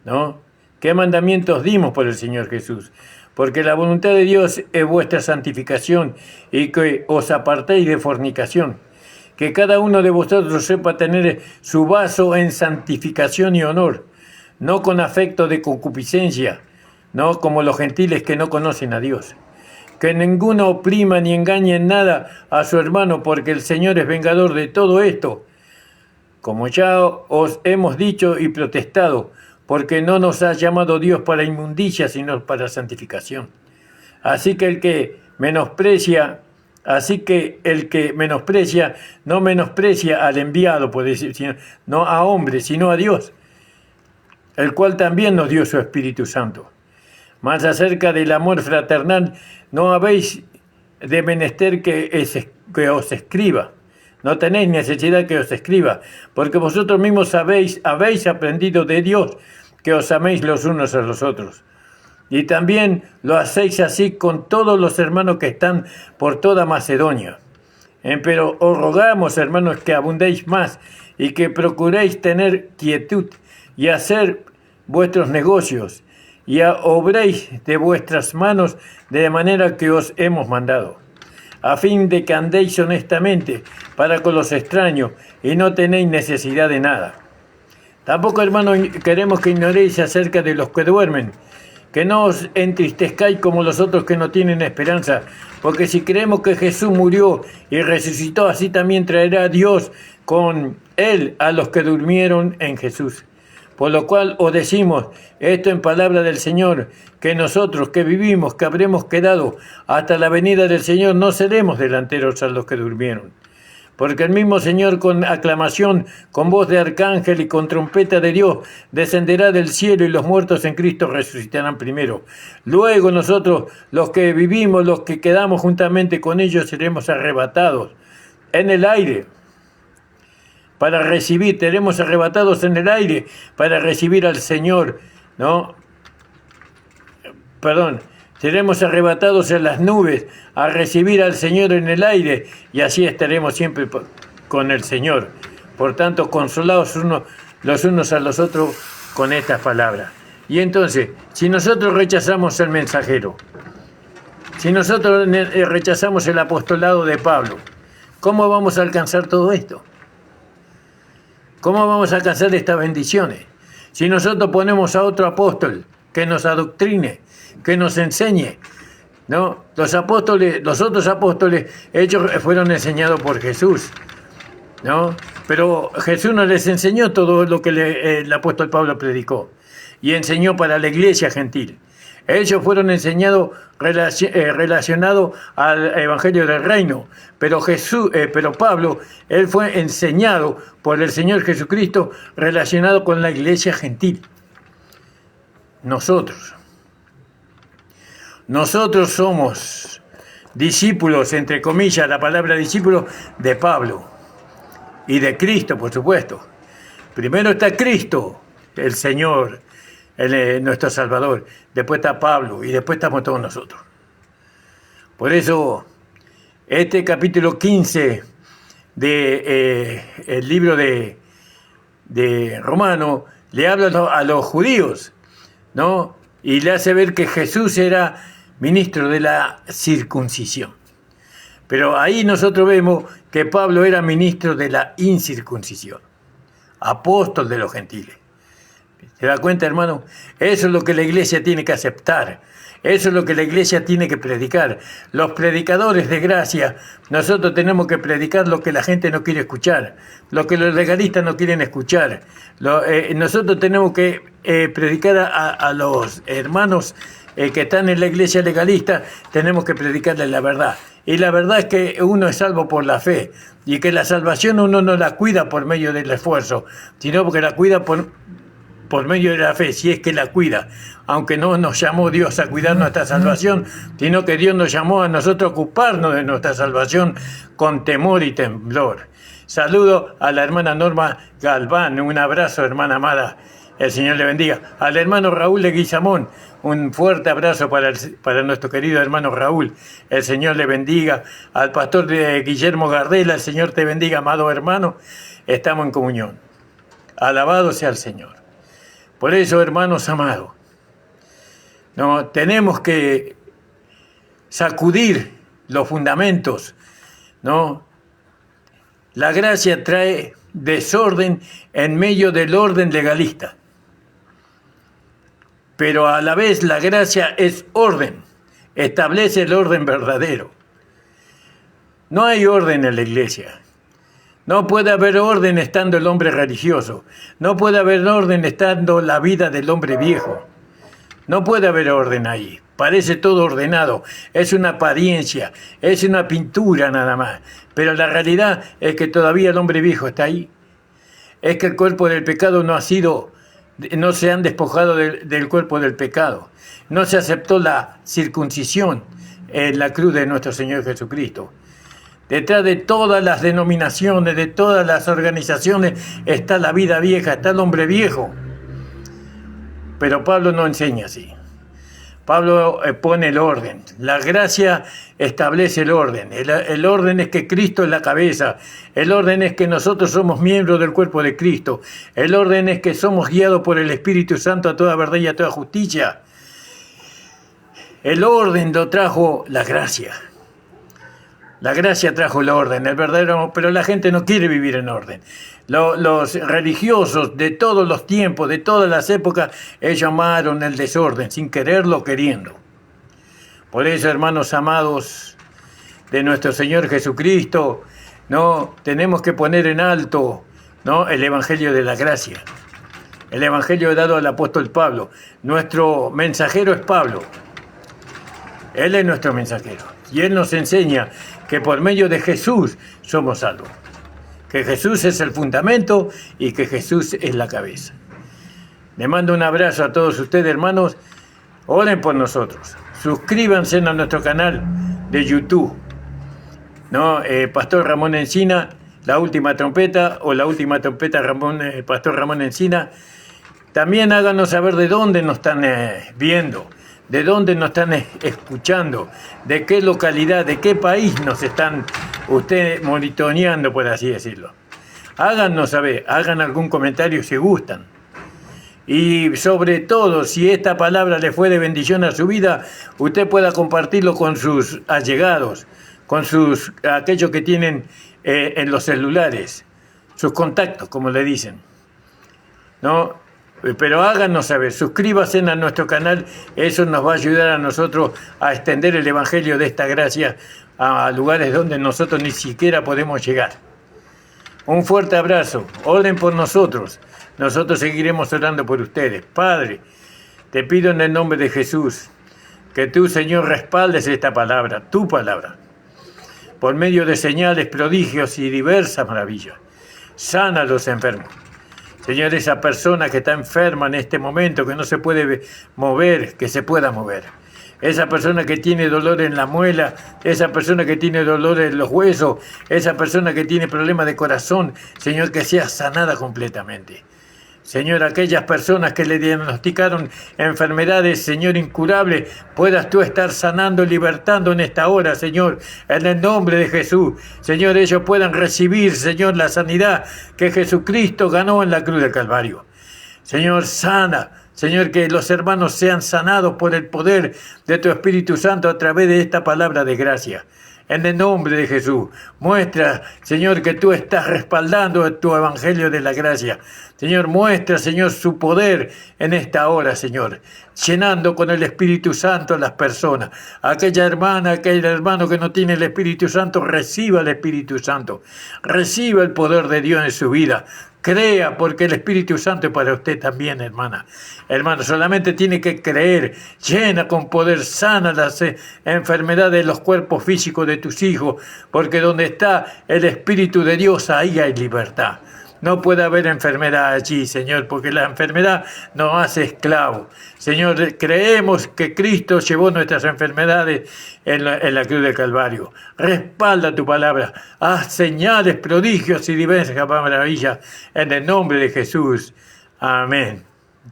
¿no? ¿Qué mandamientos dimos por el Señor Jesús? Porque la voluntad de Dios es vuestra santificación y que os apartéis de fornicación. Que cada uno de vosotros sepa tener su vaso en santificación y honor, no con afecto de concupiscencia, no como los gentiles que no conocen a Dios. Que ninguno oprima ni engañe en nada a su hermano, porque el Señor es vengador de todo esto, como ya os hemos dicho y protestado, porque no nos ha llamado Dios para inmundicia, sino para santificación. Así que el que menosprecia no menosprecia al enviado, puede decir, no a hombres, sino a Dios, el cual también nos dio su Espíritu Santo. Mas acerca del amor fraternal, no habéis de menester que os escriba. No tenéis necesidad que os escriba, porque vosotros mismos habéis aprendido de Dios que os améis los unos a los otros. Y también lo hacéis así con todos los hermanos que están por toda Macedonia. Pero os rogamos, hermanos, que abundéis más y que procuréis tener quietud y hacer vuestros negocios, y obréis de vuestras manos de manera que os hemos mandado, a fin de que andéis honestamente para con los extraños y no tenéis necesidad de nada. Tampoco, hermanos, queremos que ignoréis acerca de los que duermen, que no os entristezcáis como los otros que no tienen esperanza, porque si creemos que Jesús murió y resucitó, así también traerá Dios con él a los que durmieron en Jesús. Por lo cual os decimos esto en palabra del Señor, que nosotros que vivimos, que habremos quedado hasta la venida del Señor, no seremos delanteros a los que durmieron. Porque el mismo Señor con aclamación, con voz de arcángel y con trompeta de Dios, descenderá del cielo y los muertos en Cristo resucitarán primero. Luego nosotros, los que vivimos, los que quedamos juntamente con ellos, seremos arrebatados en el aire para recibir, seremos arrebatados en el aire para recibir al Señor, ¿no? Seremos arrebatados en las nubes a recibir al Señor en el aire y así estaremos siempre con el Señor. Por tanto, consolados los unos a los otros con estas palabras. Y entonces, si nosotros rechazamos el mensajero, si nosotros rechazamos el apostolado de Pablo, ¿cómo vamos a alcanzar todo esto? ¿Cómo vamos a alcanzar estas bendiciones? Si nosotros ponemos a otro apóstol que nos adoctrine, que nos enseñe, ¿no? Los otros apóstoles, ellos fueron enseñados por Jesús, ¿no? Pero Jesús no les enseñó todo lo que el apóstol Pablo predicó y enseñó para la iglesia gentil. Ellos fueron enseñados relacionados al evangelio del reino, pero Pablo, él fue enseñado por el Señor Jesucristo relacionado con la iglesia gentil. Nosotros somos discípulos, entre comillas, la palabra discípulo de Pablo y de Cristo, por supuesto. Primero está Cristo, el Señor, nuestro Salvador. Después está Pablo y después estamos todos nosotros. Por eso, este capítulo 15 del libro de Romano le habla a los judíos, ¿no? Y le hace ver que Jesús era ministro de la circuncisión. Pero ahí nosotros vemos que Pablo era ministro de la incircuncisión, apóstol de los gentiles. ¿Se da cuenta, hermano? Eso es lo que la iglesia tiene que aceptar. Eso es lo que la iglesia tiene que predicar. Los predicadores de gracia, nosotros tenemos que predicar lo que la gente no quiere escuchar, lo que los legalistas no quieren escuchar. Nosotros tenemos que predicar a los hermanos que están en la iglesia legalista, tenemos que predicarles la verdad. Y la verdad es que uno es salvo por la fe y que la salvación uno no la cuida por medio del esfuerzo, sino porque la cuida por medio de la fe, si es que la cuida, aunque no nos llamó Dios a cuidar nuestra salvación, sino que Dios nos llamó a nosotros a ocuparnos de nuestra salvación con temor y temblor. Saludo a la hermana Norma Galván, un abrazo, hermana amada, el Señor le bendiga. Al hermano Raúl de Guizamón, un fuerte abrazo para nuestro querido hermano Raúl, el Señor le bendiga. Al pastor de Guillermo Gardela, el Señor te bendiga, amado hermano, estamos en comunión. Alabado sea el Señor. Por eso, hermanos amados, no tenemos que sacudir los fundamentos, ¿no? La gracia trae desorden en medio del orden legalista, pero a la vez la gracia es orden, establece el orden verdadero. No hay orden en la iglesia. No puede haber orden estando el hombre religioso. No puede haber orden estando la vida del hombre viejo. No puede haber orden ahí. Parece todo ordenado. Es una apariencia. Es una pintura nada más. Pero la realidad es que todavía el hombre viejo está ahí. Es que el cuerpo del pecado no se han despojado del cuerpo del pecado. No se aceptó la circuncisión en la cruz de nuestro Señor Jesucristo. Detrás de todas las denominaciones, de todas las organizaciones, está la vida vieja, está el hombre viejo. Pero Pablo no enseña así. Pablo pone el orden. La gracia establece el orden. El orden es que Cristo es la cabeza. El orden es que nosotros somos miembros del cuerpo de Cristo. El orden es que somos guiados por el Espíritu Santo a toda verdad y a toda justicia. El orden lo trajo la gracia. La gracia trajo el orden, el verdadero, pero la gente no quiere vivir en orden. Los religiosos de todos los tiempos, de todas las épocas, ellos amaron el desorden, sin quererlo, queriendo. Por eso, hermanos amados de nuestro Señor Jesucristo, no tenemos que poner en alto, ¿no?, el Evangelio de la gracia. El Evangelio dado al apóstol Pablo. Nuestro mensajero es Pablo. Él es nuestro mensajero. Y Él nos enseña que por medio de Jesús somos salvos. Que Jesús es el fundamento y que Jesús es la cabeza. Les mando un abrazo a todos ustedes, hermanos. Oren por nosotros. Suscríbanse a nuestro canal de YouTube. ¿No? Pastor Ramón Encina, La Última Trompeta, o La Última Trompeta, Pastor Ramón Encina. También háganos saber de dónde nos están viendo, de dónde nos están escuchando, de qué localidad, de qué país nos están ustedes monitoreando, por así decirlo. Háganos saber, hagan algún comentario si gustan. Y sobre todo, si esta palabra le fue de bendición a su vida, usted pueda compartirlo con sus allegados, con aquellos que tienen en los celulares, sus contactos, como le dicen. ¿No? Pero háganos saber, suscríbanse a nuestro canal, eso nos va a ayudar a nosotros a extender el Evangelio de esta gracia a lugares donde nosotros ni siquiera podemos llegar. Un fuerte abrazo, oren por nosotros, nosotros seguiremos orando por ustedes. Padre, te pido en el nombre de Jesús, que tú, Señor, respaldes esta palabra, tu palabra, por medio de señales, prodigios y diversas maravillas. Sana a los enfermos. Señor, esa persona que está enferma en este momento, que no se puede mover, que se pueda mover. Esa persona que tiene dolor en la muela, esa persona que tiene dolor en los huesos, esa persona que tiene problemas de corazón, Señor, que sea sanada completamente. Señor, aquellas personas que le diagnosticaron enfermedades, Señor, incurables, puedas tú estar sanando, libertando en esta hora, Señor, en el nombre de Jesús. Señor, ellos puedan recibir, Señor, la sanidad que Jesucristo ganó en la cruz del Calvario. Señor, sana. Señor, que los hermanos sean sanados por el poder de tu Espíritu Santo a través de esta palabra de gracia. En el nombre de Jesús, muestra, Señor, que tú estás respaldando tu evangelio de la gracia. Señor, muestra, Señor, su poder en esta hora, Señor, llenando con el Espíritu Santo a las personas. Aquella hermana, aquel hermano que no tiene el Espíritu Santo, reciba el Espíritu Santo. Reciba el poder de Dios en su vida. Crea, porque el Espíritu Santo es para usted también, hermana. Hermano, solamente tiene que creer. Llena con poder, sana las enfermedades de los cuerpos físicos de tus hijos, porque donde está el Espíritu de Dios, ahí hay libertad. No puede haber enfermedad allí, Señor, porque la enfermedad nos hace esclavos. Señor, creemos que Cristo llevó nuestras enfermedades en la cruz del Calvario. Respalda tu palabra. Haz señales, prodigios y diversas maravillas en el nombre de Jesús. Amén.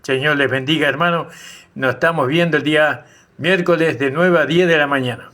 Señor les bendiga, hermano. Nos estamos viendo el día miércoles de 9 a 10 de la mañana.